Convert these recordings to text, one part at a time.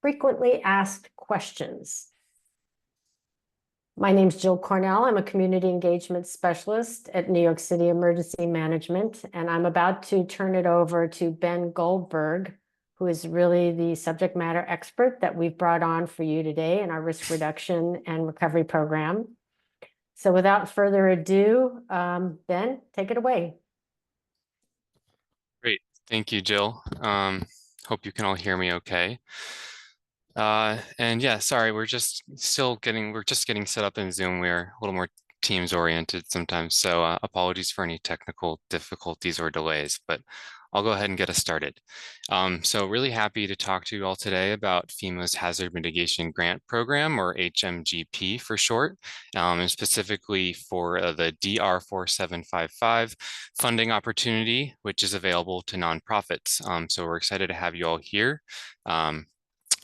frequently asked questions. My name is Jill Cornell. I'm a community engagement specialist at New York City Emergency Management, and I'm about to turn it over to Ben Goldberg, who is really the subject matter expert that we've brought on for you today in our risk reduction and recovery program. So without further ado, Ben, take it away. Great. Thank you, Jill. Hope you can all hear me okay. And yeah, sorry, we're just getting set up in Zoom. We're a little more Teams oriented sometimes. So apologies for any technical difficulties or delays, but I'll go ahead and get us started. So really happy to talk to you all today about FEMA's Hazard Mitigation Grant Program, or HMGP for short, and specifically for the DR 4755 funding opportunity, which is available to nonprofits. So we're excited to have you all here.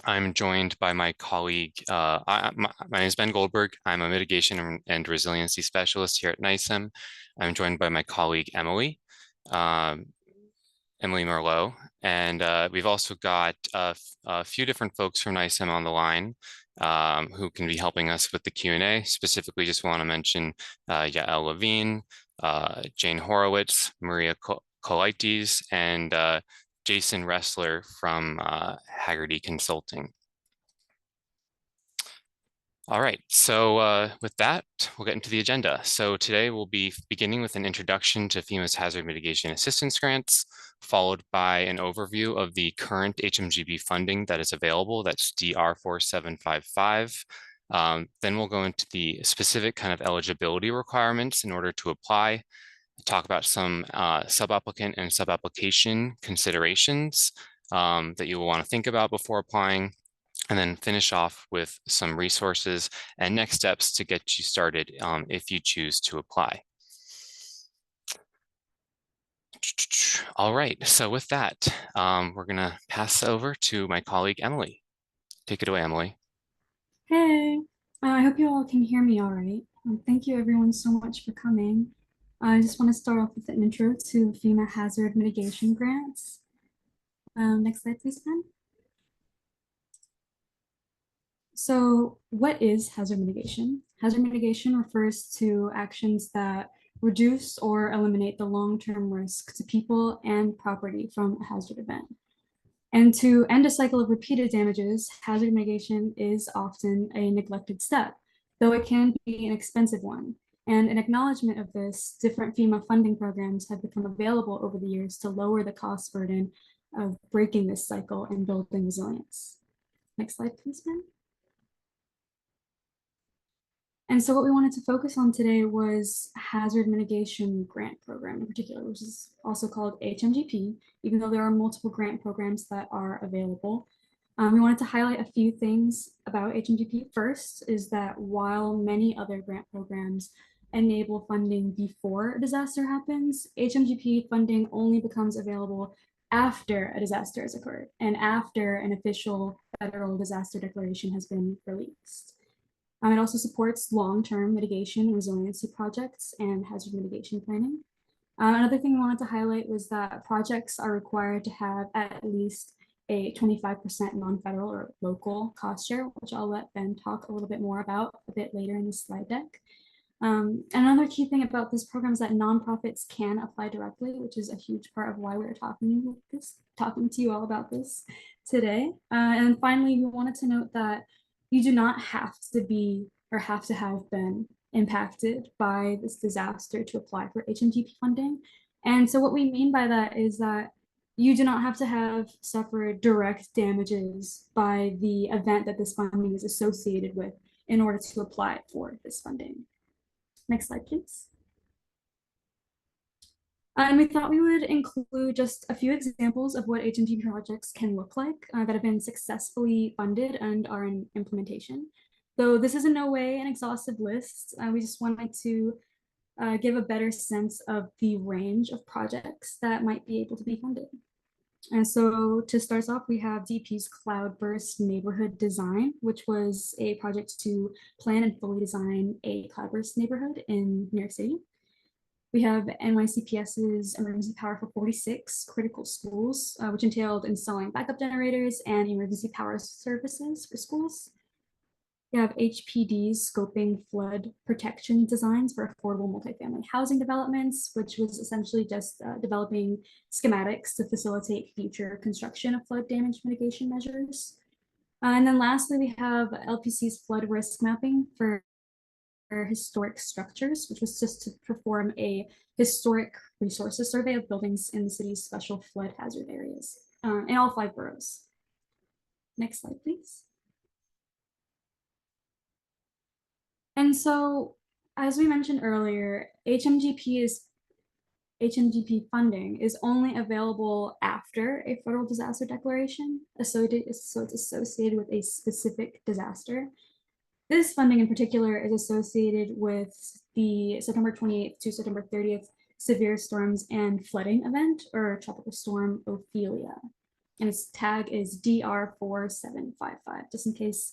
I'm joined by my colleague, my name is Ben Goldberg. I'm a mitigation and resiliency specialist here at NICEM. I'm joined by my colleague, Emily Merlot, and we've also got a few different folks from NICEM on the line who can be helping us with the Q&A. Specifically, just want to mention Yael Levine, Jane Horowitz, Maria Kolaitis, and Jason Ressler from Haggerty Consulting. All right, so with that, we'll get into the agenda. So today we'll be beginning with an introduction to FEMA's Hazard Mitigation Assistance Grants, followed by an overview of the current HMGP funding that is available, that's DR 4755. Then we'll go into the specific kind of eligibility requirements in order to apply, talk about some sub-applicant and sub-application considerations that you will want to think about before applying, and then finish off with some resources and next steps to get you started if you choose to apply. All right, so with that, we're gonna pass over to my colleague, Emily. Take it away, Emily. Hey, I hope you all can hear me all right. Thank you everyone so much for coming. I just want to start off with an intro to FEMA Hazard Mitigation Grants. Next slide, please, Ben. So what is hazard mitigation? Hazard mitigation refers to actions that reduce or eliminate the long-term risk to people and property from a hazard event. And to end a cycle of repeated damages, hazard mitigation is often a neglected step, though it can be an expensive one. And in acknowledgement of this, different FEMA funding programs have become available over the years to lower the cost burden of breaking this cycle and building resilience. Next slide, please, Ben. And so what we wanted to focus on today was Hazard Mitigation Grant Program in particular, which is also called HMGP, even though there are multiple grant programs that are available. We wanted to highlight a few things about HMGP. First is that while many other grant programs enable funding before a disaster happens, HMGP funding only becomes available after a disaster has occurred and after an official federal disaster declaration has been released. It also supports long-term mitigation and resiliency projects and hazard mitigation planning. Another thing we wanted to highlight was that projects are required to have at least a 25% non-federal or local cost share, which I'll let Ben talk a little bit more about a bit later in the slide deck. Another key thing about this program is that nonprofits can apply directly, which is a huge part of why we're talking to you all about this today. And finally, we wanted to note that you do not have to be or have to have been impacted by this disaster to apply for HMGP funding. And so what we mean by that is that you do not have to have suffered direct damages by the event that this funding is associated with in order to apply for this funding. Next slide, please. And we thought we would include just a few examples of what HMGP projects can look like that have been successfully funded and are in implementation. Though this is in no way an exhaustive list, we just wanted to give a better sense of the range of projects that might be able to be funded. And so to start us off, we have DP's Cloudburst Neighborhood Design, which was a project to plan and fully design a cloudburst neighborhood in New York City. We have NYCPS's emergency power for 46 critical schools, which entailed installing backup generators and emergency power services for schools. We have HPD's scoping flood protection designs for affordable multifamily housing developments, which was essentially just developing schematics to facilitate future construction of flood damage mitigation measures. And then lastly, we have LPC's flood risk mapping for historic structures, which was just to perform a historic resources survey of buildings in the city's special flood hazard areas in all 5 boroughs. Next slide, please. And so, as we mentioned earlier, HMGP funding is only available after a federal disaster declaration, so it's associated with a specific disaster. This funding in particular is associated with the September 28th to September 30th severe storms and flooding event, or Tropical Storm Ophelia. And its tag is DR4755, just in case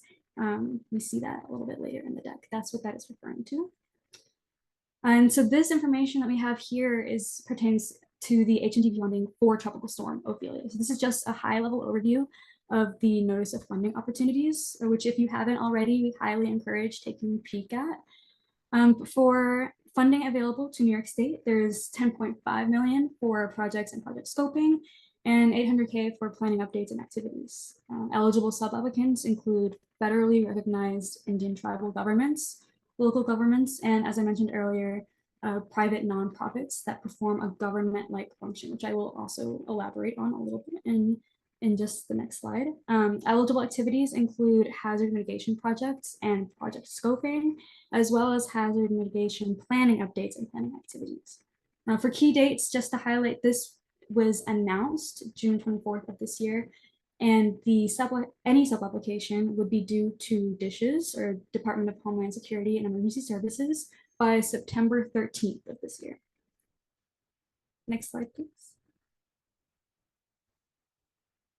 we see that a little bit later in the deck. That's what that is referring to. And so this information that we have here pertains to the HMGP funding for Tropical Storm Ophelia. So this is just a high-level overview of the notice of funding opportunities, which if you haven't already, we highly encourage taking a peek at. For funding available to New York State, there's $10.5 million for projects and project scoping, and $800K for planning updates and activities. Eligible sub-applicants include federally recognized Indian tribal governments, local governments, and as I mentioned earlier, private nonprofits that perform a government-like function, which I will also elaborate on a little bit in just the next slide. Eligible activities include hazard mitigation projects and project scoping, as well as hazard mitigation planning updates and planning activities. Now, for key dates, just to highlight, this was announced June 24th of this year, and any sub-application would be due to DISHES, or Department of Homeland Security and Emergency Services, by September 13th of this year. Next slide, please.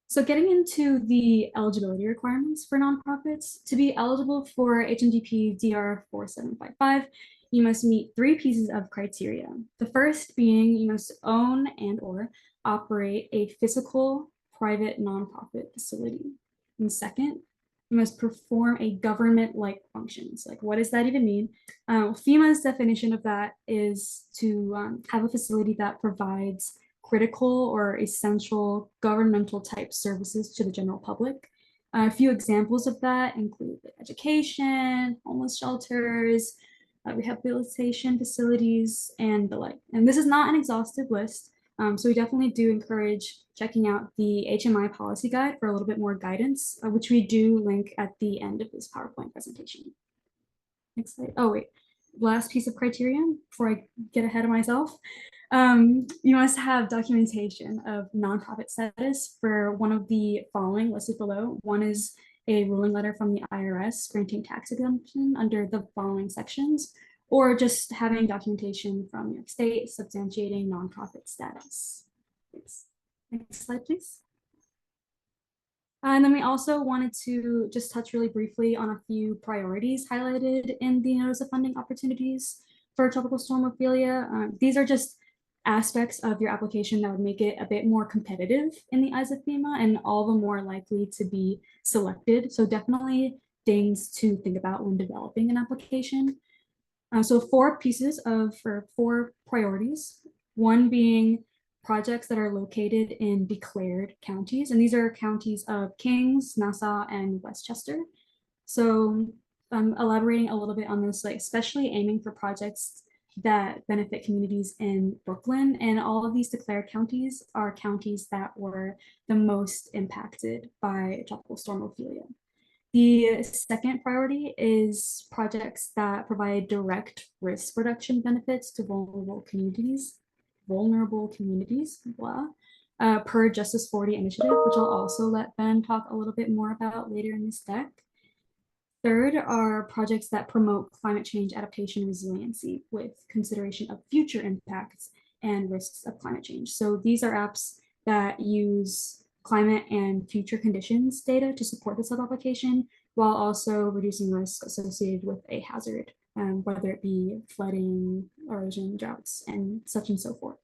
So getting into the eligibility requirements for nonprofits, to be eligible for HMGP DR4755, you must meet 3 pieces of criteria. The first being you must own and/or operate a physical private nonprofit facility. And second, you must perform a government-like functions. Like, what does that even mean? FEMA's definition of that is to have a facility that provides critical or essential governmental type services to the general public. A few examples of that include education, homeless shelters, rehabilitation facilities, and the like. And this is not an exhaustive list, so we definitely do encourage checking out the HMI policy guide for a little bit more guidance, which we do link at the end of this PowerPoint presentation. Next slide. Oh, wait. Last piece of criterion before I get ahead of myself. You must have documentation of nonprofit status for one of the following listed below. One is a ruling letter from the IRS granting tax exemption under the following sections, or just having documentation from New York State substantiating nonprofit status. Thanks. Next slide, please. And then we also wanted to just touch really briefly on a few priorities highlighted in the notice of funding opportunities for Tropical Storm Ophelia. These are just aspects of your application that would make it a bit more competitive in the eyes of FEMA and all the more likely to be selected. So definitely things to think about when developing an application. So 4 priorities, one being projects that are located in declared counties, and these are counties of Kings, Nassau, and Westchester. So elaborating a little bit on this, like especially aiming for projects that benefit communities in Brooklyn, and all of these declared counties are counties that were the most impacted by Tropical Storm Ophelia. The second priority is projects that provide direct risk reduction benefits to vulnerable communities, per Justice 40 initiative, which I'll also let Ben talk a little bit more about later in this deck. Third are projects that promote climate change adaptation and resiliency with consideration of future impacts and risks of climate change. So these are apps that use climate and future conditions data to support the sub-application, while also reducing risk associated with a hazard whether it be flooding, erosion, droughts, and such and so forth.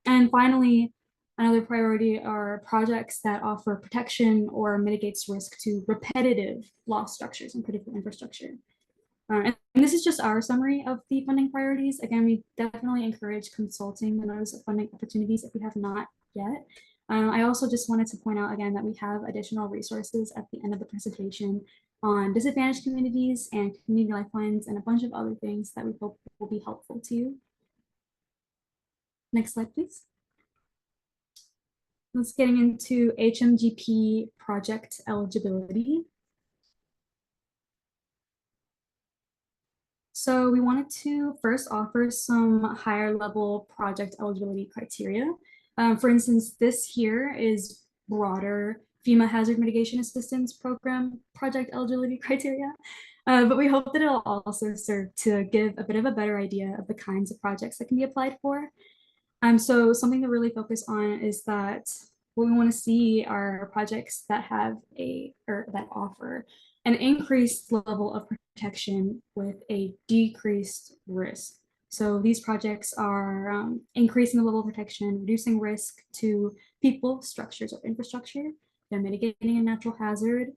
And finally, another priority are projects that offer protection or mitigates risk to repetitive loss structures and critical infrastructure. And this is just our summary of the funding priorities. Again, we definitely encourage consulting on those funding opportunities if you have not yet. I also just wanted to point out again that we have additional resources at the end of the presentation on disadvantaged communities and community lifelines and a bunch of other things that we hope will be helpful to you. Next slide, please. Let's getting into HMGP project eligibility. So we wanted to first offer some higher level project eligibility criteria. For instance, this here is broader FEMA Hazard Mitigation Assistance Program project eligibility criteria. But we hope that it'll also serve to give a bit of a better idea of the kinds of projects that can be applied for. So something to really focus on is that what we want to see are projects that have that offer an increased level of protection with a decreased risk. So these projects are increasing the level of protection, reducing risk to people, structures, or infrastructure. They're mitigating a natural hazard.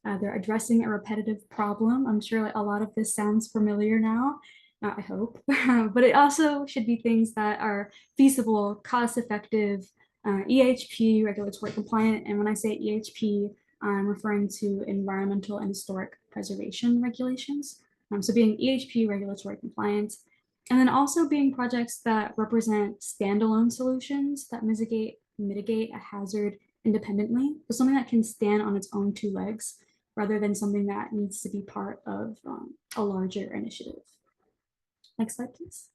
They're addressing a repetitive problem. I'm sure a lot of this sounds familiar now. I hope, but it also should be things that are feasible, cost-effective, EHP regulatory compliant. And when I say EHP, I'm referring to environmental and historic preservation regulations. So being EHP regulatory compliant, and then also being projects that represent standalone solutions that mitigate a hazard independently, but something that can stand on its own two legs, rather than something that needs to be part of a larger initiative. Next slide, please.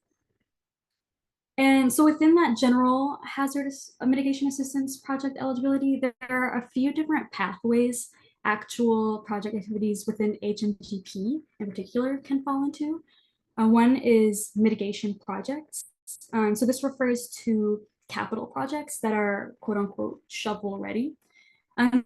And so within that general hazard mitigation assistance project eligibility, there are a few different pathways actual project activities within HMGP in particular can fall into. One is mitigation projects. So this refers to capital projects that are quote unquote shovel ready.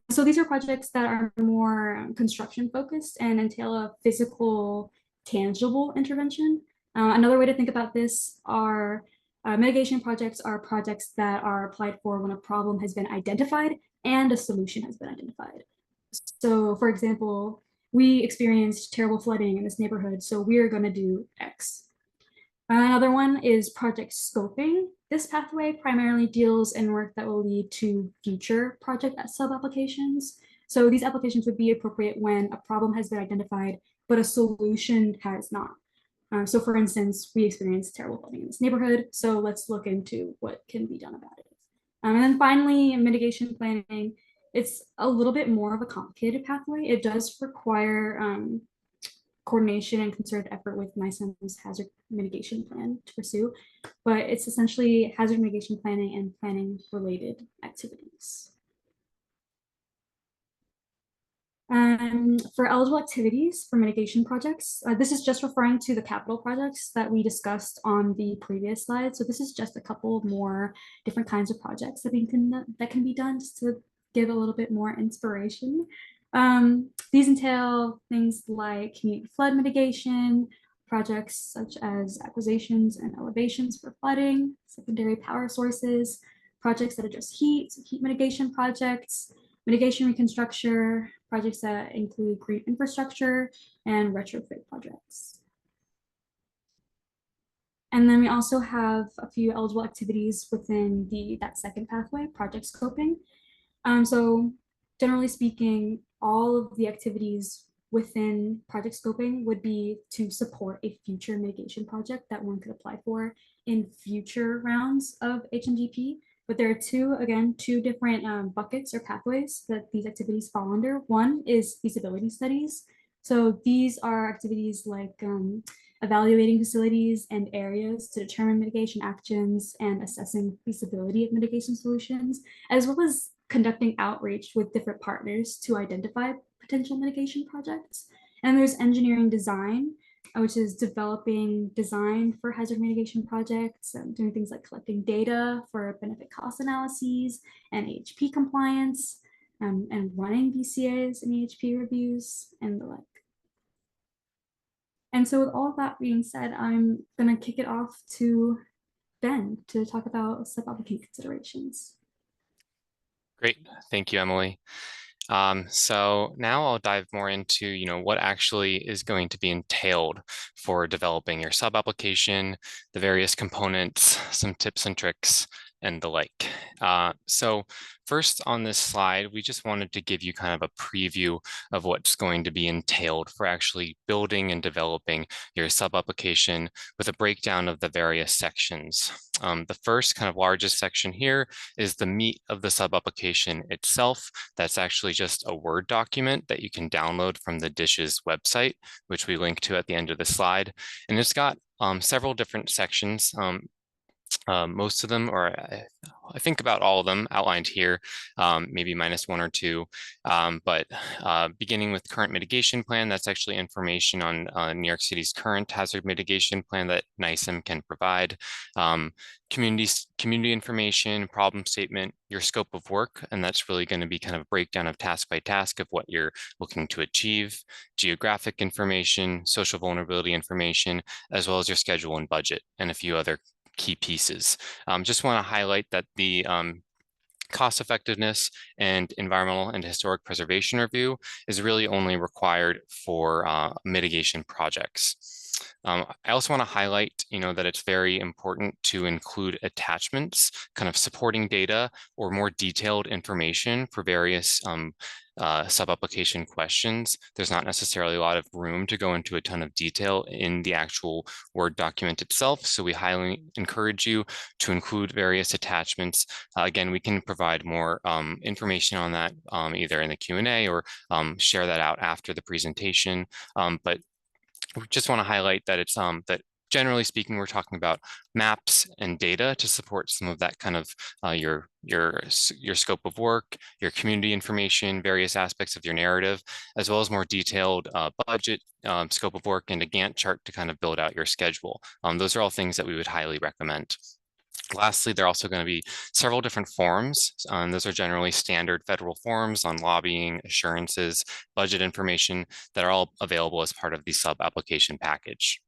So these are projects that are more construction focused and entail a physical, tangible intervention. Another way to think about this are mitigation projects are projects that are applied for when a problem has been identified and a solution has been identified. So for example, we experienced terrible flooding in this neighborhood, so we're going to do X. Another one is project scoping. This pathway primarily deals in work that will lead to future project sub-applications. So these applications would be appropriate when a problem has been identified, but a solution has not. So for instance, we experienced terrible flooding in this neighborhood, so let's look into what can be done about it. And then finally, mitigation planning. It's a little bit more of a complicated pathway. It does require coordination and concerted effort with NICEM's hazard mitigation plan to pursue, but it's essentially hazard mitigation planning and planning related activities. For eligible activities for mitigation projects, this is just referring to the capital projects that we discussed on the previous slide. So this is just a couple more different kinds of projects that can be done just to give a little bit more inspiration. These entail things like community flood mitigation, projects such as acquisitions and elevations for flooding, secondary power sources, projects that address heat, so heat mitigation projects, mitigation reconstruction, projects that include green infrastructure, and retrofit projects. And then we also have a few eligible activities within that second pathway, project scoping. So generally speaking, all of the activities within project scoping would be to support a future mitigation project that one could apply for in future rounds of HMGP. But there are two different buckets or pathways that these activities fall under. One is feasibility studies. So these are activities like evaluating facilities and areas to determine mitigation actions and assessing feasibility of mitigation solutions, as well as conducting outreach with different partners to identify potential mitigation projects. And there's engineering design, which is developing design for hazard mitigation projects, doing things like collecting data for benefit cost analyses and EHP compliance, and running BCAs and EHP reviews and the like. And so with all of that being said, I'm gonna kick it off to Ben to talk about sub-applicant considerations. Great, thank you, Emily. So now I'll dive more into, what actually is going to be entailed for developing your sub-application, the various components, some tips and tricks, and the like. So first on this slide, we just wanted to give you kind of a preview of what's going to be entailed for actually building and developing your sub-application with a breakdown of the various sections. The first kind of largest section here is the meat of the sub-application itself. That's actually just a Word document that you can download from the Dishes website, which we link to at the end of the slide. And it's got several different sections. Most of them, or I think about all of them outlined here, maybe minus one or two. But beginning with current mitigation plan, that's actually information on New York City's current hazard mitigation plan that NYSEM can provide. Community information, problem statement, your scope of work, and that's really going to be kind of a breakdown of task by task of what you're looking to achieve, geographic information, social vulnerability information, as well as your schedule and budget, and a few other key pieces. Just want to highlight that the cost effectiveness and environmental and historic preservation review is really only required for mitigation projects. I also want to highlight, that it's very important to include attachments, kind of supporting data or more detailed information for various sub-application questions. There's not necessarily a lot of room to go into a ton of detail in the actual Word document itself. So we highly encourage you to include various attachments. Again, we can provide more information on that either in the Q&A or share that out after the presentation. But we just want to highlight that it's that generally speaking, we're talking about maps and data to support some of that kind of your scope of work, your community information, various aspects of your narrative, as well as more detailed budget, scope of work, and a Gantt chart to kind of build out your schedule. Those are all things that we would highly recommend. Lastly, there are also going to be several different forms. Those are generally standard federal forms on lobbying, assurances, budget information that are all available as part of the sub-application package.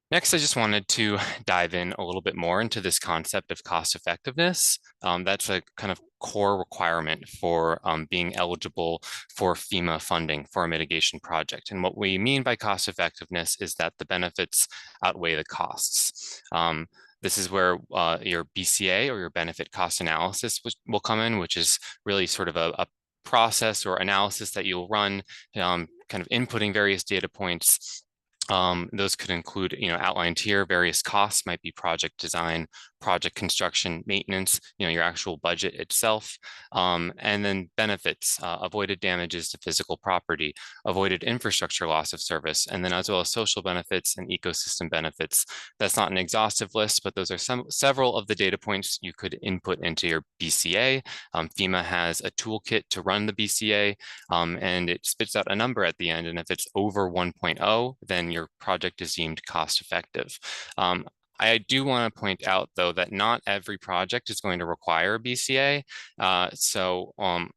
Next, I just wanted to dive in a little bit more into this concept of cost effectiveness. That's a kind of core requirement for being eligible for FEMA funding for a mitigation project. And what we mean by cost effectiveness is that the benefits outweigh the costs. This is where your BCA or your benefit cost analysis will come in, which is really sort of a process or analysis that you'll run, kind of inputting various data points. Those could include, outlined here, various costs might be project design, project construction, maintenance, your actual budget itself, and then benefits, avoided damages to physical property, avoided infrastructure loss of service, and then as well as social benefits and ecosystem benefits. That's not an exhaustive list, but those are several of the data points you could input into your BCA. FEMA has a toolkit to run the BCA, and it spits out a number at the end, and if it's over 1.0, then your project is deemed cost effective. I do want to point out, though, that not every project is going to require a BCA. So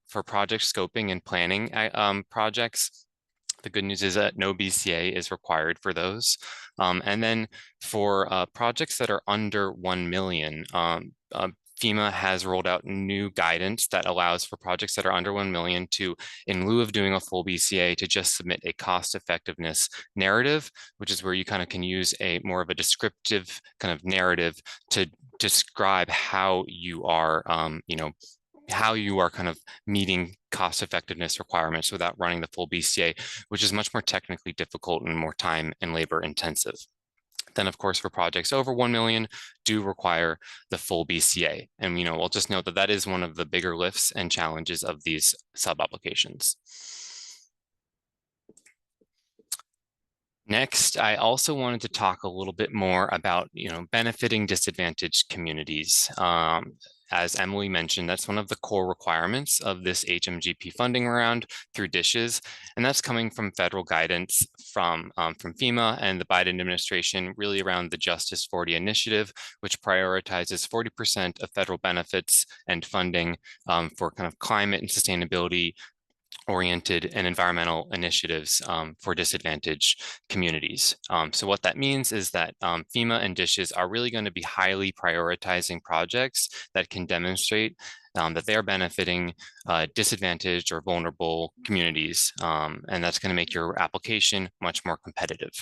for project scoping and planning projects, the good news is that no BCA is required for those. And then for projects that are under 1 million, FEMA has rolled out new guidance that allows for projects that are under 1 million to, in lieu of doing a full BCA, to just submit a cost effectiveness narrative, which is where you kind of can use a more of a descriptive kind of narrative to describe how you are, how you are kind of meeting cost effectiveness requirements without running the full BCA, which is much more technically difficult and more time and labor intensive. Then, of course, for projects over 1 million, do require the full BCA. And, we'll just note that that is one of the bigger lifts and challenges of these sub-applications. Next, I also wanted to talk a little bit more about, benefiting disadvantaged communities. As Emily mentioned, that's one of the core requirements of this HMGP funding round through Dishes, and that's coming from federal guidance from FEMA and the Biden administration, really around the Justice 40 initiative, which prioritizes 40% of federal benefits and funding for kind of climate and sustainability oriented and environmental initiatives for disadvantaged communities. So what that means is that FEMA and DISHES are really going to be highly prioritizing projects that can demonstrate that they are benefiting disadvantaged or vulnerable communities, and that's going to make your application much more competitive.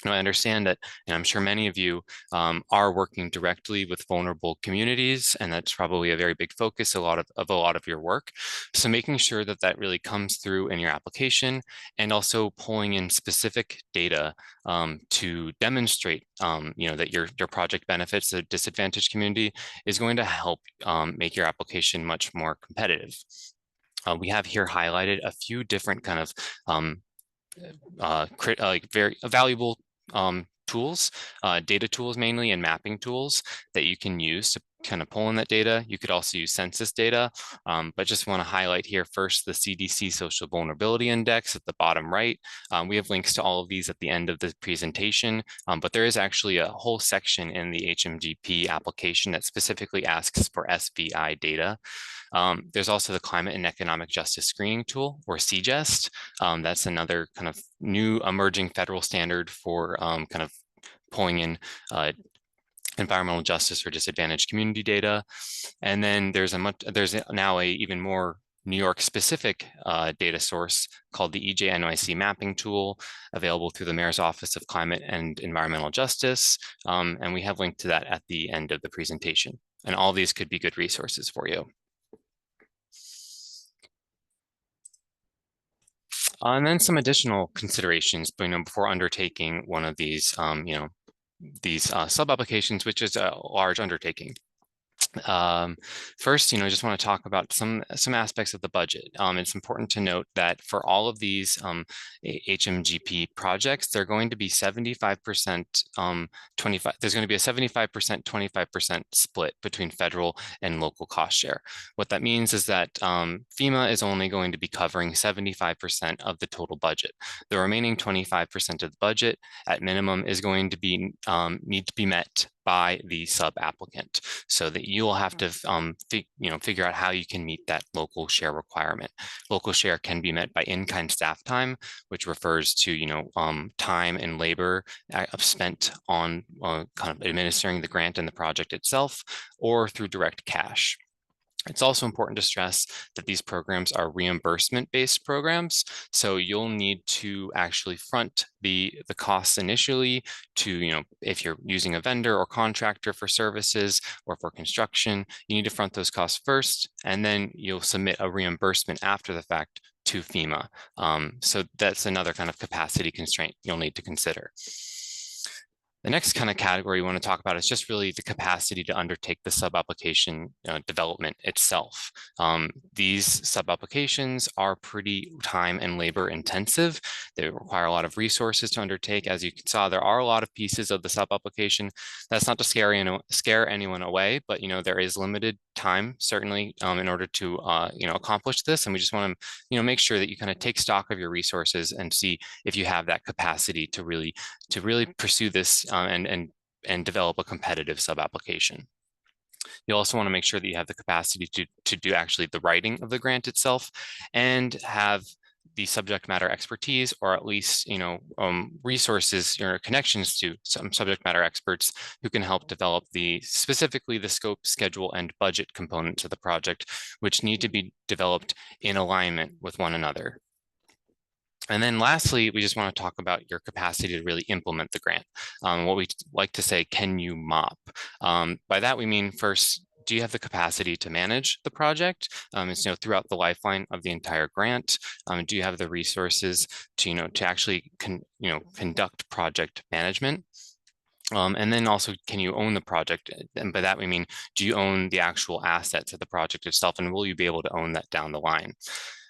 Now, I understand that, and I'm sure many of you are working directly with vulnerable communities, and that's probably a very big focus of a lot of your work. So making sure that that really comes through in your application, and also pulling in specific data to demonstrate, that your project benefits the disadvantaged community is going to help make your application much more competitive. We have here highlighted a few different kind of like very valuable tools, data tools mainly, and mapping tools that you can use to kind of pull in that data. You could also use census data, but just want to highlight here first the CDC Social Vulnerability Index at the bottom right. We have links to all of these at the end of the presentation, but there is actually a whole section in the HMGP application that specifically asks for SVI data. There's also the Climate and Economic Justice Screening Tool, or CJEST. That's another kind of new emerging federal standard for kind of pulling in environmental justice or disadvantaged community data. And then there's now a even more New York specific data source called the EJNYC mapping tool, available through the Mayor's Office of Climate and Environmental Justice. And we have linked to that at the end of the presentation. And all these could be good resources for you. And then some additional considerations, before undertaking one of these, these sub-applications, which is a large undertaking. First, just want to talk about some aspects of the budget. It's important to note that for all of these HMGP projects, they're going to be 75%, 25. There's going to be a 75%, 25% split between federal and local cost share. What that means is that FEMA is only going to be covering 75% of the total budget. The remaining 25% of the budget, at minimum, is going to be need to be met by the sub-applicant, so that you will have to figure out how you can meet that local share requirement. Local share can be met by in-kind staff time, which refers to time and labor spent on kind of administering the grant and the project itself, or through direct cash. It's also important to stress that these programs are reimbursement-based programs, so you'll need to actually front the costs initially to, if you're using a vendor or contractor for services or for construction, you need to front those costs first, and then you'll submit a reimbursement after the fact to FEMA. So that's another kind of capacity constraint you'll need to consider. The next kind of category we want to talk about is just really the capacity to undertake the sub-application development itself. These sub-applications are pretty time and labor intensive. They require a lot of resources to undertake. As you saw, there are a lot of pieces of the sub-application. That's not to scare anyone away, but there is limited time, certainly, in order to accomplish this. And we just want to make sure that you kind of take stock of your resources and see if you have that capacity to really pursue this and develop a competitive sub-application. You also want to make sure that you have the capacity to do actually the writing of the grant itself, and have the subject matter expertise, or at least resources or connections to some subject matter experts who can help develop specifically the scope, schedule, and budget components of the project, which need to be developed in alignment with one another. And then lastly, we just want to talk about your capacity to really implement the grant. What we like to say, can you MOP? By that, we mean first, do you have the capacity to manage the project? It's, throughout the lifeline of the entire grant. Do you have the resources to, to actually conduct project management? And then also, can you own the project? And by that, we mean, do you own the actual assets of the project itself? And will you be able to own that down the line?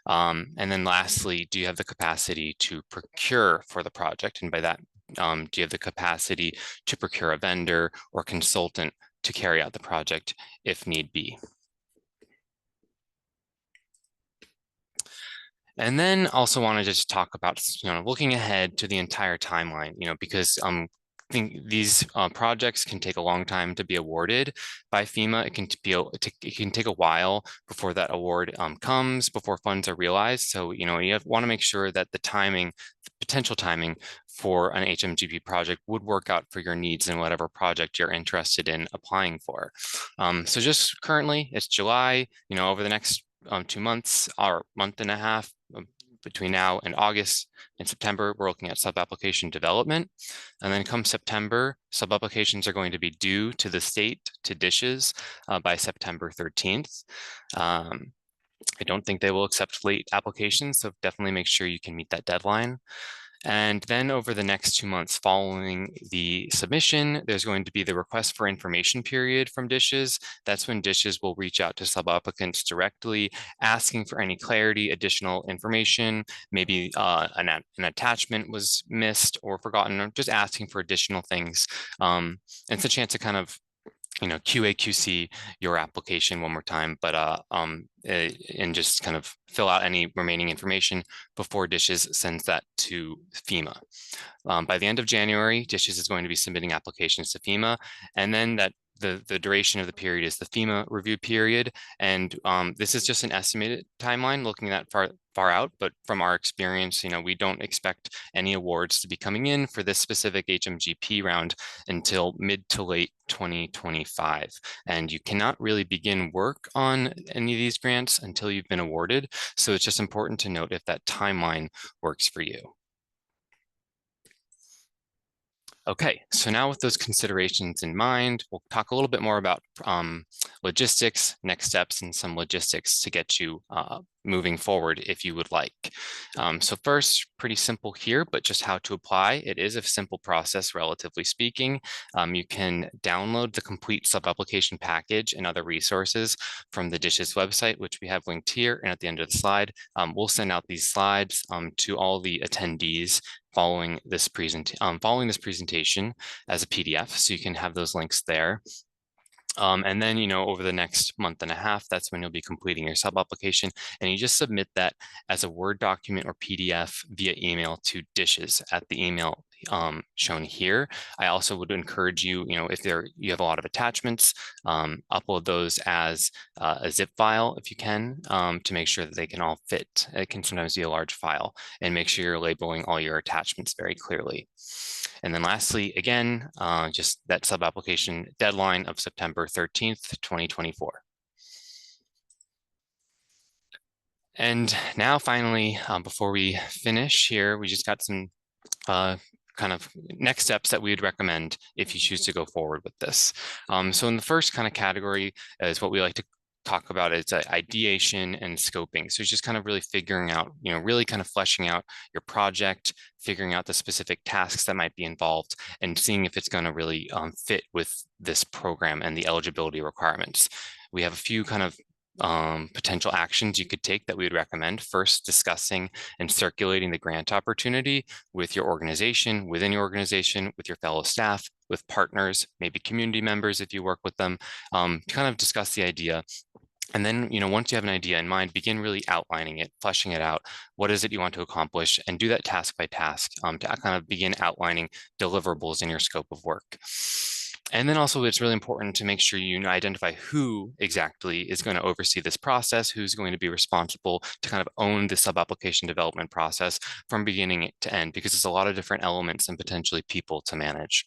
And then lastly, do you have the capacity to procure for the project? And by that, do you have the capacity to procure a vendor or consultant to carry out the project if need be? And then also want to just talk about, looking ahead to the entire timeline, because think these projects can take a long time to be awarded by FEMA. It can take a while before that award comes, before funds are realized. So, you want to make sure that the potential timing for an HMGP project would work out for your needs and whatever project you're interested in applying for. So just currently, it's July. Over the next 2 months or month and a half, between now and August and September, we're looking at sub-application development. And then come September, sub-applications are going to be due to the state, to DISHES, by September 13th. I don't think they will accept late applications, so definitely make sure you can meet that deadline. And then over the next 2 months following the submission, there's going to be the request for information period from DISHES. That's when DISHES will reach out to sub-applicants directly, asking for any clarity, additional information, maybe an attachment was missed or forgotten, or just asking for additional things. It's a chance to kind of QA QC your application one more time, but and just kind of fill out any remaining information before DISHES sends that to FEMA. By the end of January, DISHES is going to be submitting applications to FEMA, and then the duration of the period is the FEMA review period. And this is just an estimated timeline looking that far out, but from our experience, we don't expect any awards to be coming in for this specific HMGP round until mid to late 2025. And you cannot really begin work on any of these grants until you've been awarded. So it's just important to note if that timeline works for you. Okay, so now with those considerations in mind, we'll talk a little bit more about logistics, next steps, and some logistics to get you moving forward if you would like. So first, pretty simple here, but just how to apply. It is a simple process, relatively speaking. You can download the complete sub-application package and other resources from the DISHES website, which we have linked here and at the end of the slide. We'll send out these slides to all the attendees following this presentation as a PDF, so you can have those links there. And then, over the next month and a half, that's when you'll be completing your sub-application, and you just submit that as a Word document or PDF via email to DISHES at the email shown here. I also would encourage you, if you have a lot of attachments, upload those as a zip file if you can, to make sure that they can all fit. It can sometimes be a large file, and make sure you're labeling all your attachments very clearly. And then lastly, again, just that sub-application deadline of September 13th, 2024. And now finally, before we finish here, we just got some kind of next steps that we would recommend if you choose to go forward with this. So in the first kind of category is what we like to talk about, is ideation and scoping. So it's just kind of really figuring out, really kind of fleshing out your project, figuring out the specific tasks that might be involved, and seeing if it's going to really fit with this program and the eligibility requirements. We have a few kind of potential actions you could take that we would recommend. First, discussing and circulating the grant opportunity with your organization, within your organization, with your fellow staff, with partners, maybe community members if you work with them, kind of discuss the idea. And then, once you have an idea in mind, begin really outlining it, fleshing it out. What is it you want to accomplish? And do that task by task to kind of begin outlining deliverables in your scope of work. And then also, it's really important to make sure you identify who exactly is going to oversee this process, who's going to be responsible to kind of own the sub-application development process from beginning to end, because there's a lot of different elements and potentially people to manage.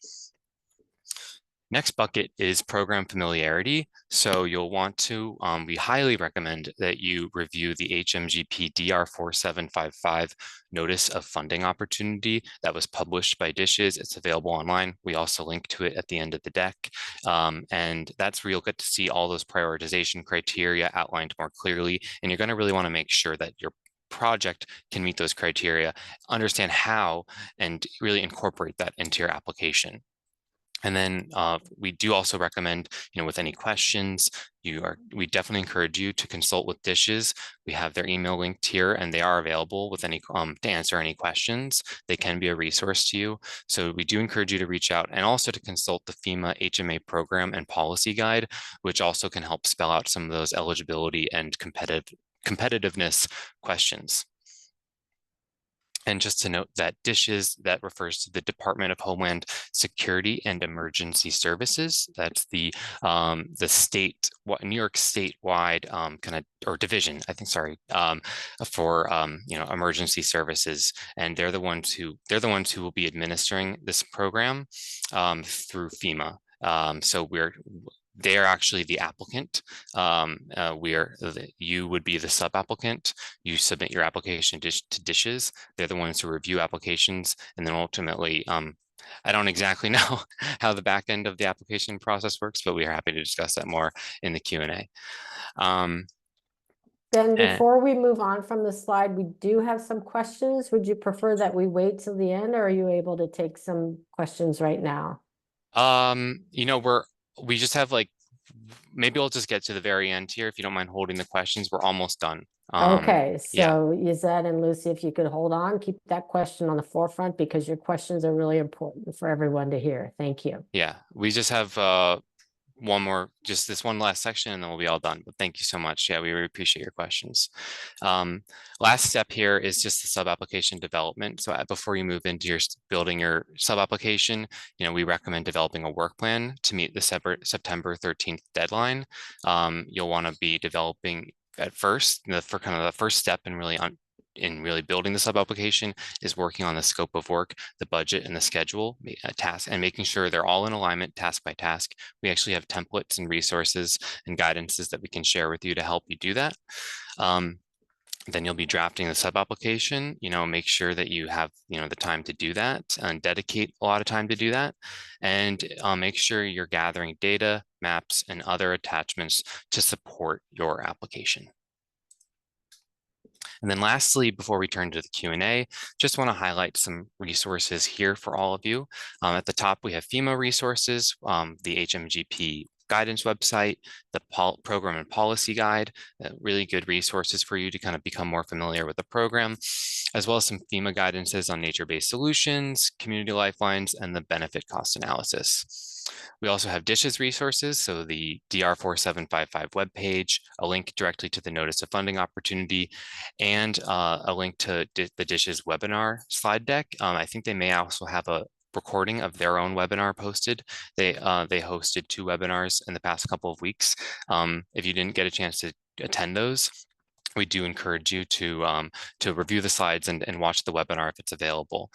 Next bucket is program familiarity. So you'll want to, we highly recommend that you review the HMGP DR 4755 Notice of Funding Opportunity that was published by DISHES. It's available online. We also link to it at the end of the deck. And that's where you'll get to see all those prioritization criteria outlined more clearly. And you're going to really want to make sure that your project can meet those criteria, understand how, and really incorporate that into your application. And then we do also recommend, with any questions, we definitely encourage you to consult with DISHES. We have their email linked here, and they are available with any to answer any questions. They can be a resource to you. So we do encourage you to reach out, and also to consult the FEMA HMA program and policy guide, which also can help spell out some of those eligibility and competitiveness questions. And just to note that DISHES, that refers to the Department of Homeland Security and Emergency Services. That's the state, New York statewide kind of, or division, I think, sorry, for emergency services. And they're the ones who will be administering this program through FEMA. So they are actually the applicant. You would be the sub-applicant. You submit your application to DISHES. They're the ones who review applications, and then ultimately, I don't exactly know how the back end of the application process works, but we are happy to discuss that more in the Q&A. Ben, before we move on from the slide, we do have some questions. Would you prefer that we wait till the end, or are you able to take some questions right now? We just have maybe I'll just get to the very end here if you don't mind holding the questions. We're almost done. Okay, yeah. so Yzette and Lucy, if you could hold on, keep that question on the forefront because your questions are really important for everyone to hear. Thank you. Yeah, we just have this one last section, and then we'll be all done. But thank you so much. Yeah, we really appreciate your questions. Last step here is just the sub-application development. So before you move into building your sub-application, we recommend developing a work plan to meet the September 13th deadline. You'll want to be developing at first, for kind of the first step in really building the sub-application is working on the scope of work, the budget, and the schedule, task, and making sure they're all in alignment task by task. We actually have templates and resources and guidances that we can share with you to help you do that. Then you'll be drafting the sub-application, make sure that you have, the time to do that and dedicate a lot of time to do that. And make sure you're gathering data, maps, and other attachments to support your application. And then lastly, before we turn to the Q&A, just want to highlight some resources here for all of you. At the top, we have FEMA resources, the HMGP guidance website, the program and policy guide, really good resources for you to kind of become more familiar with the program, as well as some FEMA guidances on nature-based solutions, community lifelines, and the benefit cost analysis. We also have DISHES resources, so the DR 4755 webpage, a link directly to the Notice of Funding Opportunity, and a link to the DISHES webinar slide deck. I think they may also have a recording of their own webinar posted. They hosted 2 webinars in the past couple of weeks. If you didn't get a chance to attend those, we do encourage you to review the slides and watch the webinar if it's available.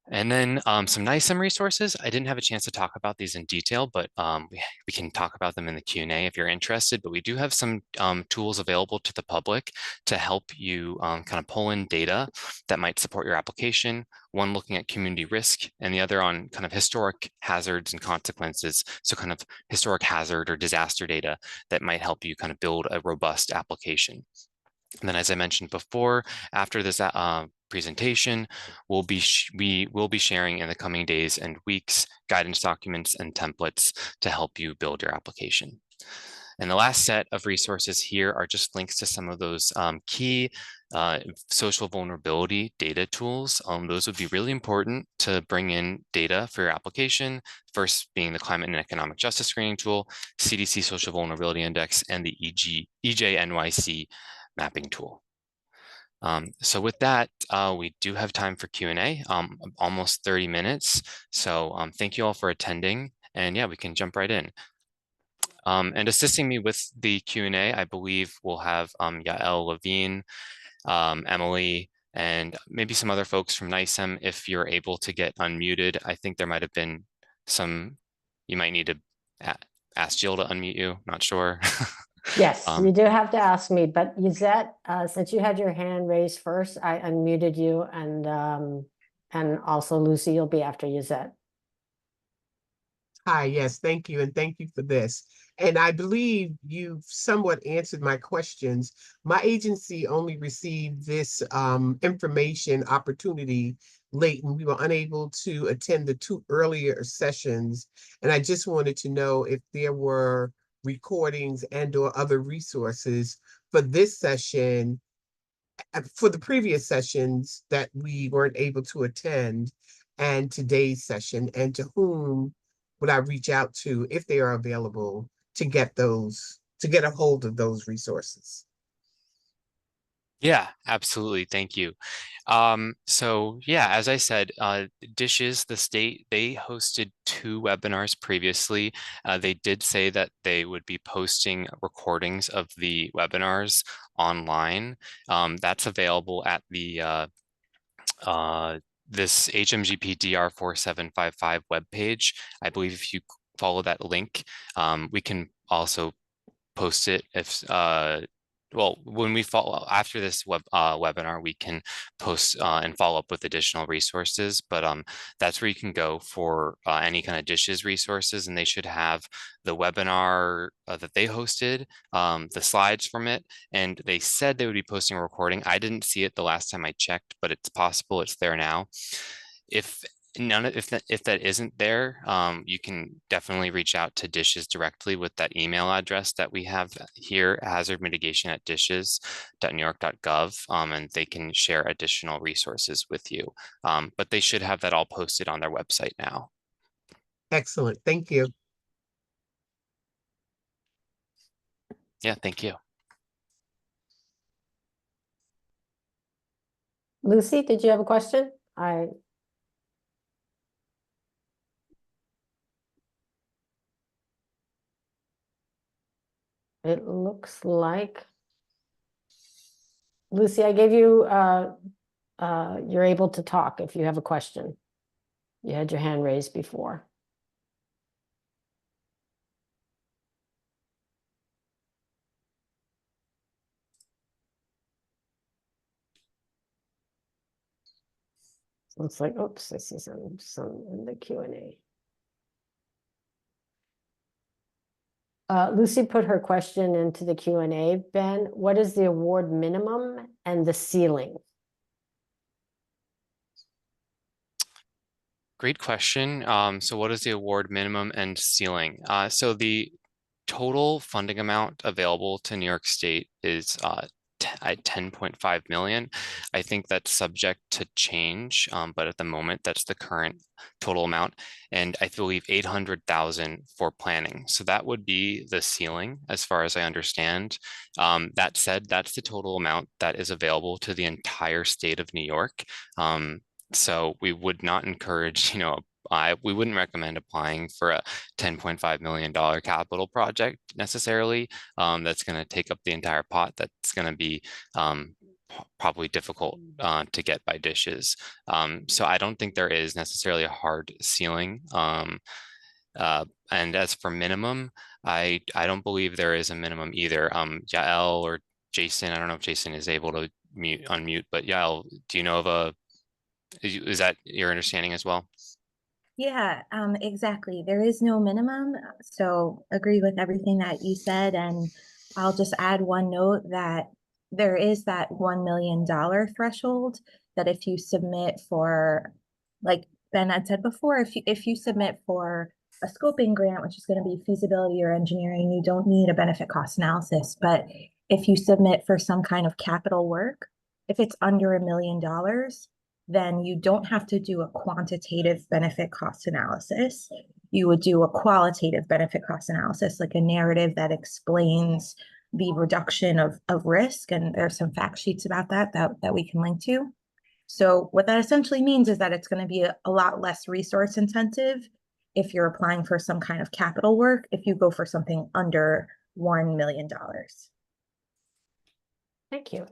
And then some NICEM resources. I didn't have a chance to talk about these in detail, but we can talk about them in the Q&A if you're interested. But we do have some tools available to the public to help you kind of pull in data that might support your application. One looking at community risk and the other on kind of historic hazards and consequences. So kind of historic hazard or disaster data that might help you kind of build a robust application. And then, as I mentioned before, after this presentation, we will be sharing in the coming days and weeks guidance documents and templates to help you build your application. And the last set of resources here are just links to some of those key social vulnerability data tools. Those would be really important to bring in data for your application. First being the Climate and Economic Justice Screening Tool, CDC Social Vulnerability Index, and the EJNYC mapping tool. So with that, we do have time for Q&A, almost 30 minutes. So thank you all for attending. And yeah, we can jump right in. And assisting me with the Q&A, I believe we'll have Yael Levine, Emily, and maybe some other folks from NICEM if you're able to get unmuted. I think there might have been you might need to ask Jill to unmute you, not sure. Yes, you do have to ask me, but Yzette, since you had your hand raised first, I unmuted you, and also Lucy, you'll be after Yzette. Hi, yes, thank you, and thank you for this. And I believe you've somewhat answered my questions. My agency only received this information opportunity late, and we were unable to attend the 2 earlier sessions. And I just wanted to know if there were recordings and/or other resources for this session, for the previous sessions that we weren't able to attend, and today's session, and to whom would I reach out to if they are available to get a hold of those resources? Yeah, absolutely. Thank you. So yeah, as I said, Dishes, the state, they hosted 2 webinars previously. They did say that they would be posting recordings of the webinars online. That's available at the this HMGP DR4755 webpage. I believe if you follow that link, we can also post it if well, when we follow after this webinar, we can post and follow up with additional resources. But that's where you can go for any kind of Dishes resources, and they should have the webinar that they hosted, the slides from it, and they said they would be posting a recording. I didn't see it the last time I checked, but it's possible it's there now. If if that isn't there, you can definitely reach out to Dishes directly with that email address that we have here, hazardmitigation@dishes.newyork.gov, and they can share additional resources with you. But they should have that all posted on their website now. Excellent. Thank you. Yeah, thank you. Lucy, did you have a question? It looks like, Lucy, I gave you, you're able to talk if you have a question. You had your hand raised before. Looks like, oops, I see some in the Q&A. Lucy put her question into the Q&A. Ben, what is the award minimum and the ceiling? Great question. So what is the award minimum and ceiling? So the total funding amount available to New York State is at 10.5 million. I think that's subject to change, but at the moment, that's the current total amount. And I believe 800,000 for planning. So that would be the ceiling as far as I understand. That said, that's the total amount that is available to the entire state of New York. So we would not encourage, we wouldn't recommend applying for a $10.5 million capital project necessarily. That's going to take up the entire pot. That's going to be probably difficult to get by Dishes. So I don't think there is necessarily a hard ceiling. And as for minimum, I don't believe there is a minimum either. Yael or Jason, I don't know if Jason is able to unmute, but Yael, do you know of is that your understanding as well? Yeah, exactly. There is no minimum. So agree with everything that you said. And I'll just add one note that there is that $1 million threshold that if you submit for, like Ben had said before, if you submit for a scoping grant, which is going to be feasibility or engineering, you don't need a benefit cost analysis. But if you submit for some kind of capital work, if it's under $1 million, then you don't have to do a quantitative benefit cost analysis. You would do a qualitative benefit cost analysis, like a narrative that explains the reduction of risk. And there's some fact sheets about that we can link to. So what that essentially means is that it's going to be a lot less resource intensive if you're applying for some kind of capital work, if you go for something under $1 million. Thank you.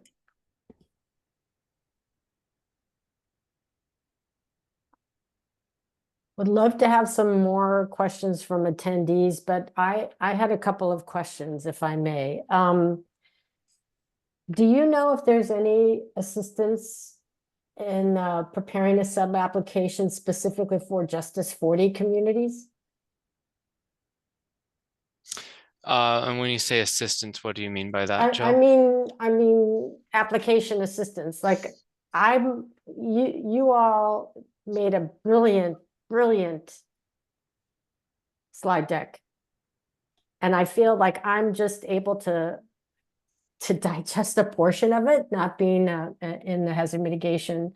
Would love to have some more questions from attendees, but I had a couple of questions, if I may. Do you know if there's any assistance in preparing a sub-application specifically for Justice 40 communities? And when you say assistance, what do you mean by that, Joe? I mean application assistance. Like you all made a brilliant slide deck, and I feel like I'm just able to digest a portion of it, not being in the hazard mitigation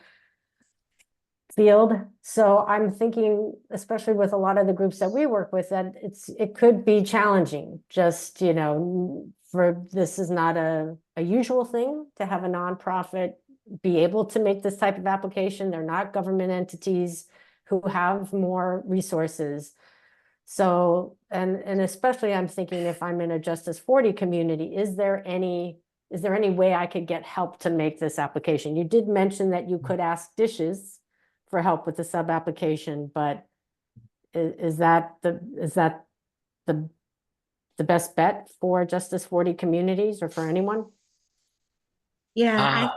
field. So I'm thinking, especially with a lot of the groups that we work with, that it could be challenging just, this is not a usual thing to have a nonprofit be able to make this type of application. They're not government entities who have more resources. So, and especially I'm thinking if I'm in a Justice 40 community, is there any way I could get help to make this application? You did mention that you could ask Dishes for help with the sub application, but is that the best bet for Justice 40 communities or for anyone? Yeah,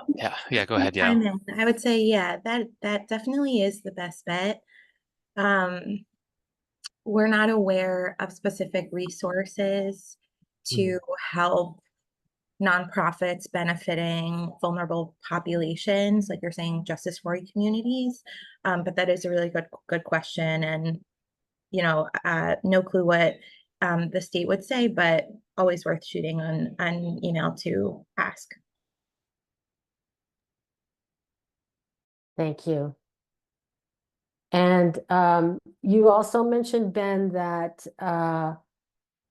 Yeah, go ahead. Yeah. chime in. I would say, yeah, that definitely is the best bet. We're not aware of specific resources to help nonprofits benefiting vulnerable populations, like you're saying, Justice 40 communities. But that is a really good question, and no clue what the state would say, but always worth shooting an email to ask. Thank you. And you also mentioned, Ben, that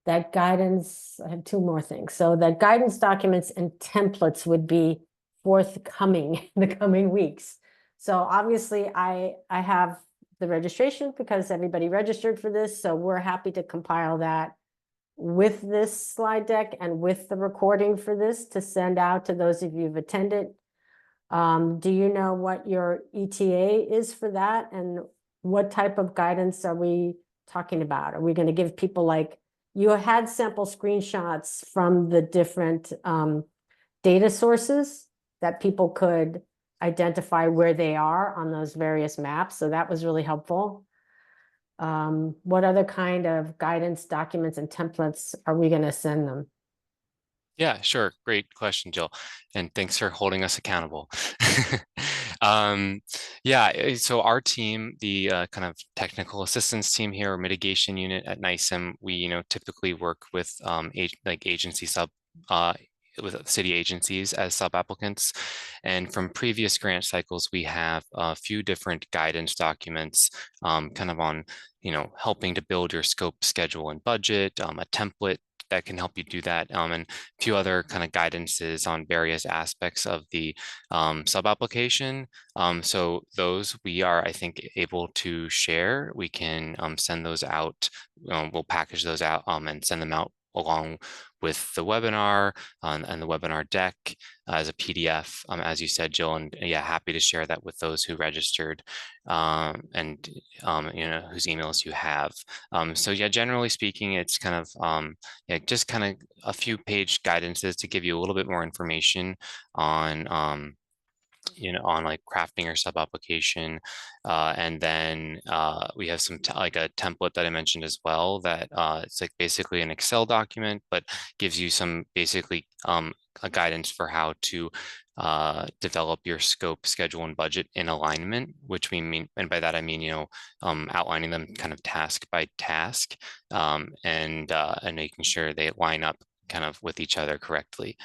that guidance, I have two more things. So that guidance documents and templates would be forthcoming in the coming weeks. So obviously I have the registration because everybody registered for this. So we're happy to compile that with this slide deck and with the recording for this to send out to those of you who've attended. Do you know what your ETA is for that? And what type of guidance are we talking about? Are we going to give people, like, you had sample screenshots from the different data sources that people could identify where they are on those various maps. So that was really helpful. What other kind of guidance documents and templates are we going to send them? Yeah, sure. Great question, Jill. And thanks for holding us accountable. Yeah, so our team, the kind of technical assistance team here, or mitigation unit at NYSEM, we typically work with agency with city agencies as sub-applicants. And from previous grant cycles, we have a few different guidance documents kind of on, helping to build your scope, schedule, and budget, a template that can help you do that, and a few other kind of guidances on various aspects of the sub-application. So those we are, I think, able to share. We can send those out. We'll package those out and send them out along with the webinar and the webinar deck as a PDF, as you said, Jill, and yeah, happy to share that with those who registered and whose emails you have. So yeah, generally speaking, it's kind of just kind of a few page guidances to give you a little bit more information on on like crafting your sub application, and then we have some like a template that I mentioned as well, that it's like basically an Excel document, but gives you some basically a guidance for how to develop your scope, schedule, and budget in alignment, which we mean, and by that I mean outlining them kind of task by task, and making sure they line up kind of with each other correctly.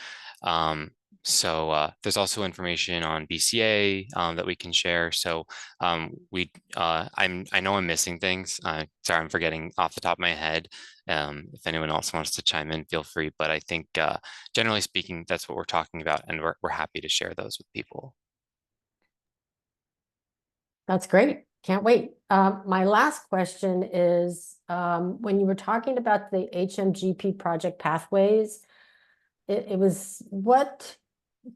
So there's also information on BCA that we can share. So I know I'm missing things. Sorry, I'm forgetting off the top of my head. If anyone else wants to chime in, feel free. But I think generally speaking, that's what we're talking about, and we're happy to share those with people. That's great. Can't wait. My last question is, when you were talking about the HMGP project pathways, it was what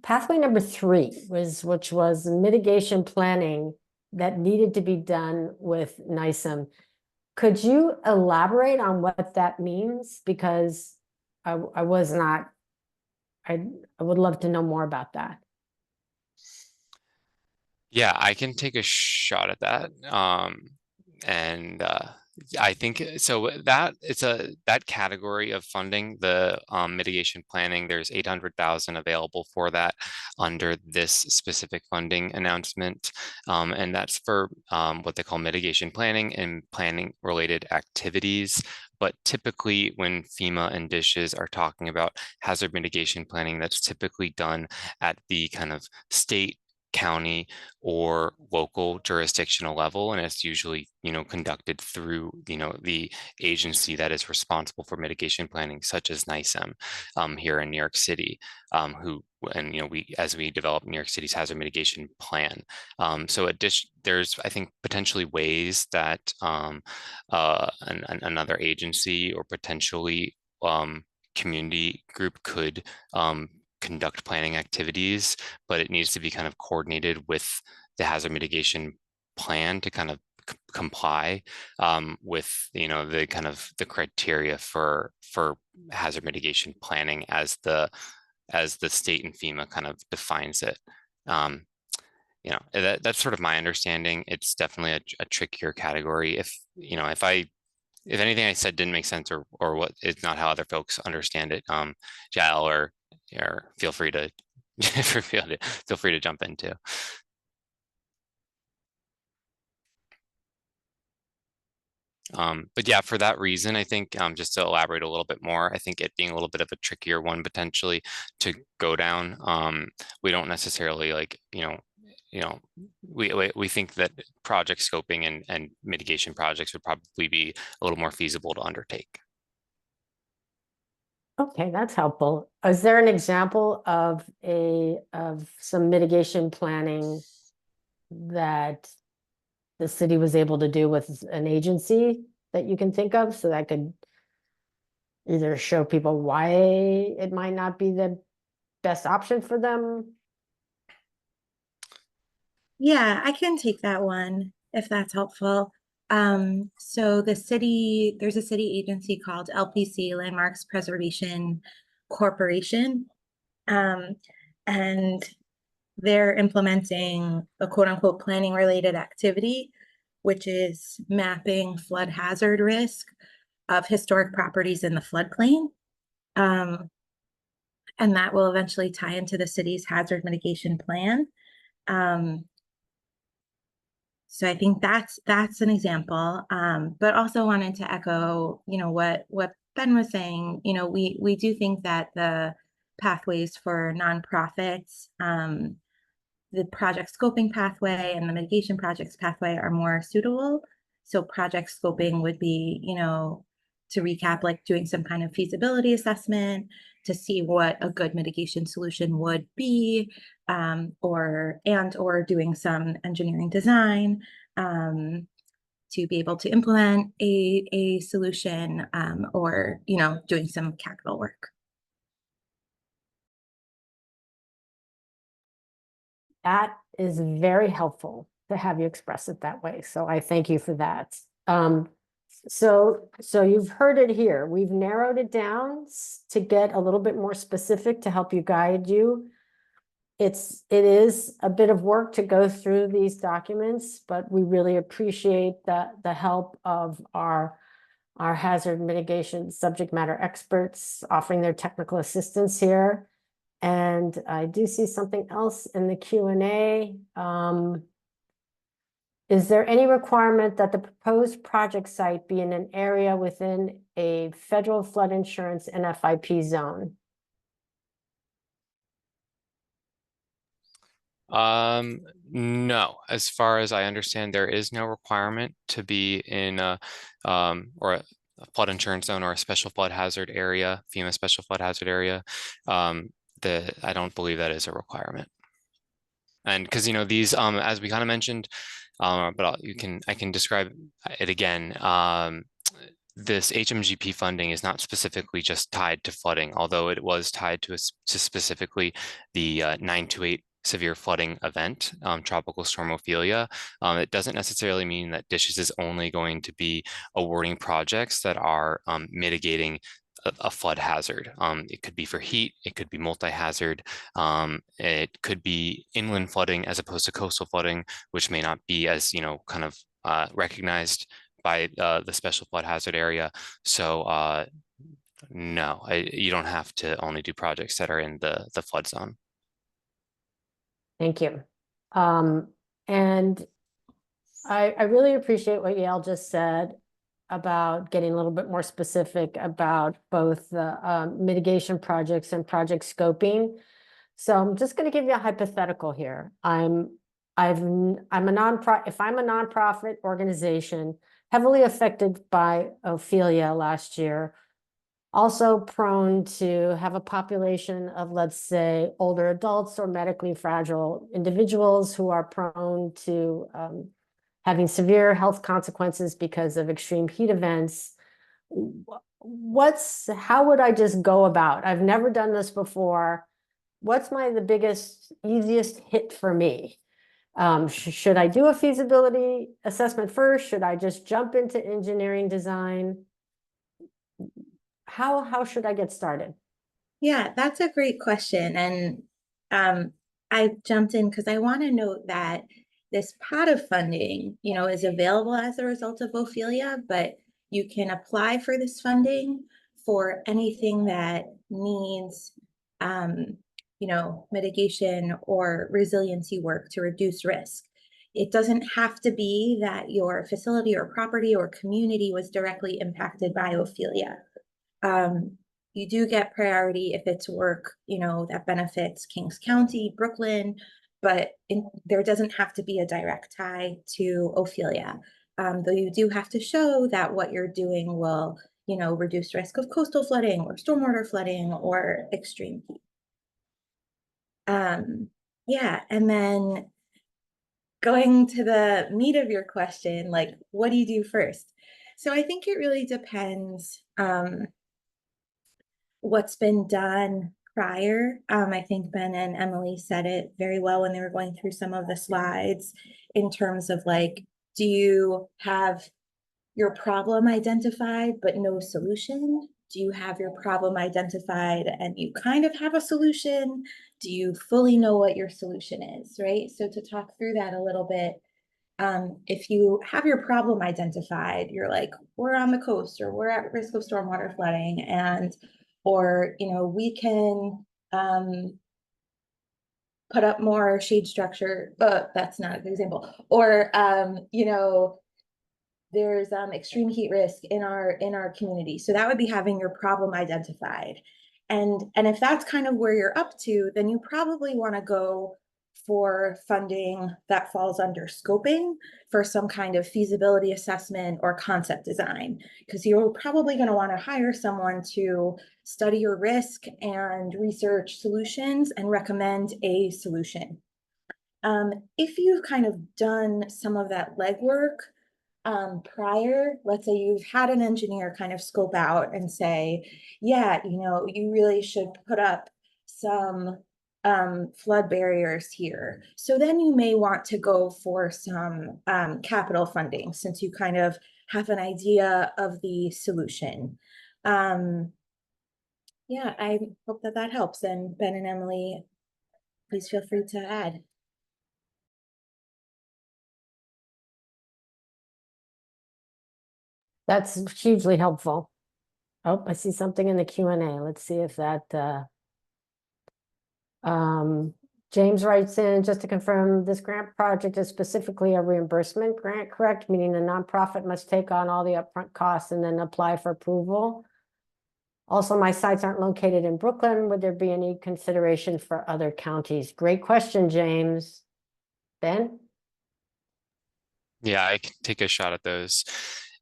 pathway number 3 was, which was mitigation planning that needed to be done with NYSEM. Could you elaborate on what that means? Because I would love to know more about that. Yeah, I can take a shot at that. I think so that it's that category of funding, the mitigation planning, there's 800,000 available for that under this specific funding announcement, and that's for what they call mitigation planning and planning related activities. But typically when FEMA and Dishes are talking about hazard mitigation planning, that's typically done at the kind of state county or local jurisdictional level, and it's usually, conducted through, the agency that is responsible for mitigation planning, such as NICEM here in New York City, as we develop New York City's hazard mitigation plan. So there's, I think, potentially ways that another agency or potentially community group could conduct planning activities, but it needs to be kind of coordinated with the hazard mitigation plan to kind of comply with the kind of the criteria for hazard mitigation planning as the state and FEMA kind of defines it. That's sort of my understanding. It's definitely a trickier category. If anything I said didn't make sense or what it's not how other folks understand it, Jal or feel free to feel free to jump in too. But yeah, for that reason, I think just to elaborate a little bit more, I think it being a little bit of a trickier one potentially to go down. We don't necessarily we think that project scoping and mitigation projects would probably be a little more feasible to undertake. Okay, that's helpful. Is there an example of some mitigation planning that the city was able to do with an agency that you can think of, so that could either show people why it might not be the best option for them? Yeah, I can take that one if that's helpful. So there's a city agency called LPC, Landmarks Preservation Corporation. And they're implementing a quote unquote planning related activity, which is mapping flood hazard risk of historic properties in the floodplain. And that will eventually tie into the city's hazard mitigation plan. So I think that's an example, but also wanted to echo, what Ben was saying. We do think that the pathways for nonprofits, the project scoping pathway and the mitigation projects pathway are more suitable. So project scoping would be, to recap, like doing some kind of feasibility assessment to see what a good mitigation solution would be, or doing some engineering design to be able to implement a solution, or doing some capital work. That is very helpful to have you express it that way. So I thank you for that. So you've heard it here. We've narrowed it down to get a little bit more specific to help you guide you. It is a bit of work to go through these documents, but we really appreciate the help of our hazard mitigation subject matter experts offering their technical assistance here. And I do see something else in the Q&A. Is there any requirement that the proposed project site be in an area within a federal flood insurance and FIP zone? No, as far as I understand, there is no requirement to be in a flood insurance zone or a special flood hazard area, FEMA special flood hazard area. I don't believe that is a requirement. And because these, as we kind of mentioned, but I can describe it again. This HMGP funding is not specifically just tied to flooding, although it was tied to specifically the 928 severe flooding event, Tropical Storm Ophelia. It doesn't necessarily mean that DISH is only going to be awarding projects that are mitigating a flood hazard. It could be for heat, it could be multi-hazard, it could be inland flooding as opposed to coastal flooding, which may not be as kind of recognized by the special flood hazard area. So no, you don't have to only do projects that are in the flood zone. Thank you. And I really appreciate what Yael just said about getting a little bit more specific about both the mitigation projects and project scoping. So I'm just going to give you a hypothetical here. I'm a nonprofit. If I'm a nonprofit organization heavily affected by Ophelia last year, also prone to have a population of, let's say, older adults or medically fragile individuals who are prone to having severe health consequences because of extreme heat events. How would I just go about? I've never done this before. What's the biggest, easiest hit for me? Should I do a feasibility assessment first? Should I just jump into engineering design? How should I get started? Yeah, that's a great question. And I jumped in because I want to note that this pot of funding, is available as a result of Ophelia, but you can apply for this funding for anything that needs, mitigation or resiliency work to reduce risk. It doesn't have to be that your facility or property or community was directly impacted by Ophelia. You do get priority if it's work, that benefits Kings County, Brooklyn, but there doesn't have to be a direct tie to Ophelia. Though you do have to show that what you're doing will, reduce risk of coastal flooding or stormwater flooding or extreme heat. Yeah, and then going to the meat of your question, like, what do you do first? So I think it really depends what's been done prior. I think Ben and Emily said it very well when they were going through some of the slides in terms of like, do you have your problem identified but no solution? Do you have your problem identified and you kind of have a solution? Do you fully know what your solution is, right? So to talk through that a little bit, if you have your problem identified, you're like, we're on the coast or we're at risk of stormwater flooding, or we can put up more shade structure, but that's not a good example. Or there's extreme heat risk in our community. So that would be having your problem identified. And if that's kind of where you're up to, then you probably want to go for funding that falls under scoping for some kind of feasibility assessment or concept design, because you're probably going to want to hire someone to study your risk and research solutions and recommend a solution. If you've kind of done some of that legwork prior, let's say you've had an engineer kind of scope out and say, yeah, you really should put up some flood barriers here. So then you may want to go for some capital funding since you kind of have an idea of the solution. Yeah, I hope that helps. And Ben and Emily, please feel free to add. That's hugely helpful. Oh, I see something in the Q&A. Let's see if that James writes in, just to confirm, this grant project is specifically a reimbursement grant, correct? Meaning the nonprofit must take on all the upfront costs and then apply for approval. Also, my sites aren't located in Brooklyn. Would there be any consideration for other counties? Great question, James. Ben? Yeah, I can take a shot at those.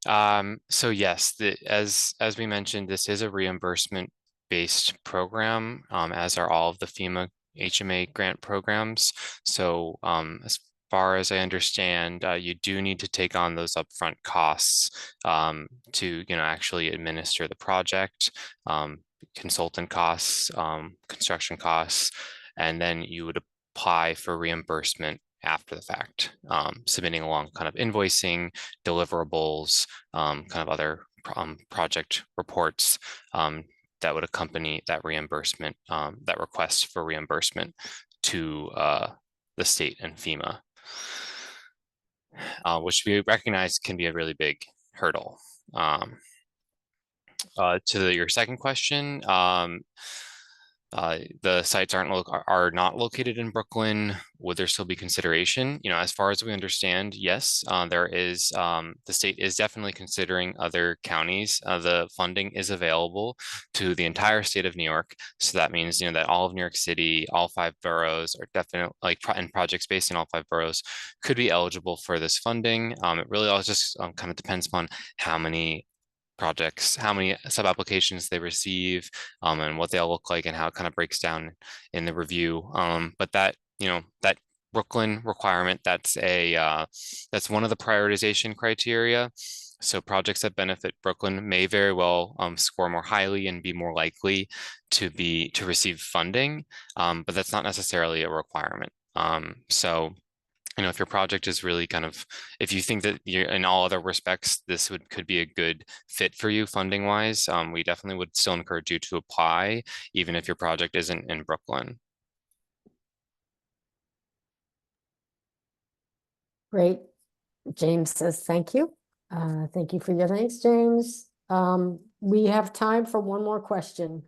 So yes, as we mentioned, this is a reimbursement-based program, as are all of the FEMA HMA grant programs. So as far as I understand, you do need to take on those upfront costs to actually administer the project, consultant costs, construction costs, and then you would apply for reimbursement after the fact, submitting along kind of invoicing, deliverables, kind of other project reports that would accompany that reimbursement, that request for reimbursement to the state and FEMA, which we recognize can be a really big hurdle. To your second question, the sites are not located in Brooklyn, would there still be consideration? As far as we understand, yes, there is, the state is definitely considering other counties. The funding is available to the entire state of New York. So that means, that all of New York City, all 5 boroughs are definitely and projects based in all 5 boroughs could be eligible for this funding. It really all just kind of depends upon how many projects, how many sub-applications they receive, and what they all look like and how it kind of breaks down in the review. But that, that Brooklyn requirement, that's one of the prioritization criteria. So projects that benefit Brooklyn may very well score more highly and be more likely to receive funding, but that's not necessarily a requirement. So if your project is really if you think that you're in all other respects, this could be a good fit for you funding wise, we definitely would still encourage you to apply, even if your project isn't in Brooklyn. Great. James says, thank you. Thank you for your thanks, James. We have time for one more question.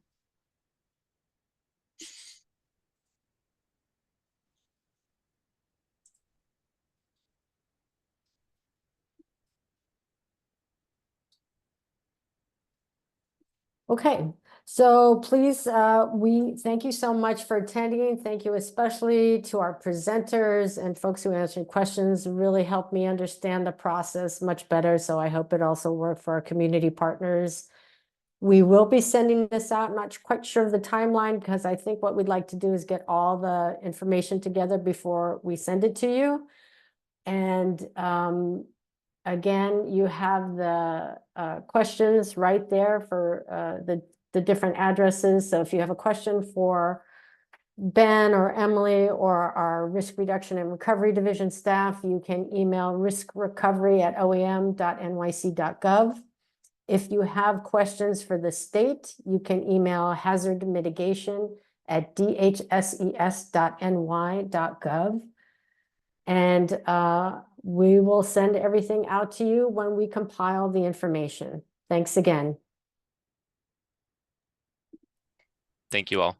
Okay, so please, we thank you so much for attending. Thank you especially to our presenters and folks who answered questions. Really helped me understand the process much better. So I hope it also worked for our community partners. We will be sending this out. I'm not quite sure of the timeline because I think what we'd like to do is get all the information together before we send it to you. And again, you have the questions right there for the different addresses. So if you have a question for Ben or Emily or our Risk Reduction and Recovery Division staff, you can email riskrecovery@oem.nyc.gov. If you have questions for the state, you can email hazard mitigation at dhses.ny.gov. And we will send everything out to you when we compile the information. Thanks again. Thank you all.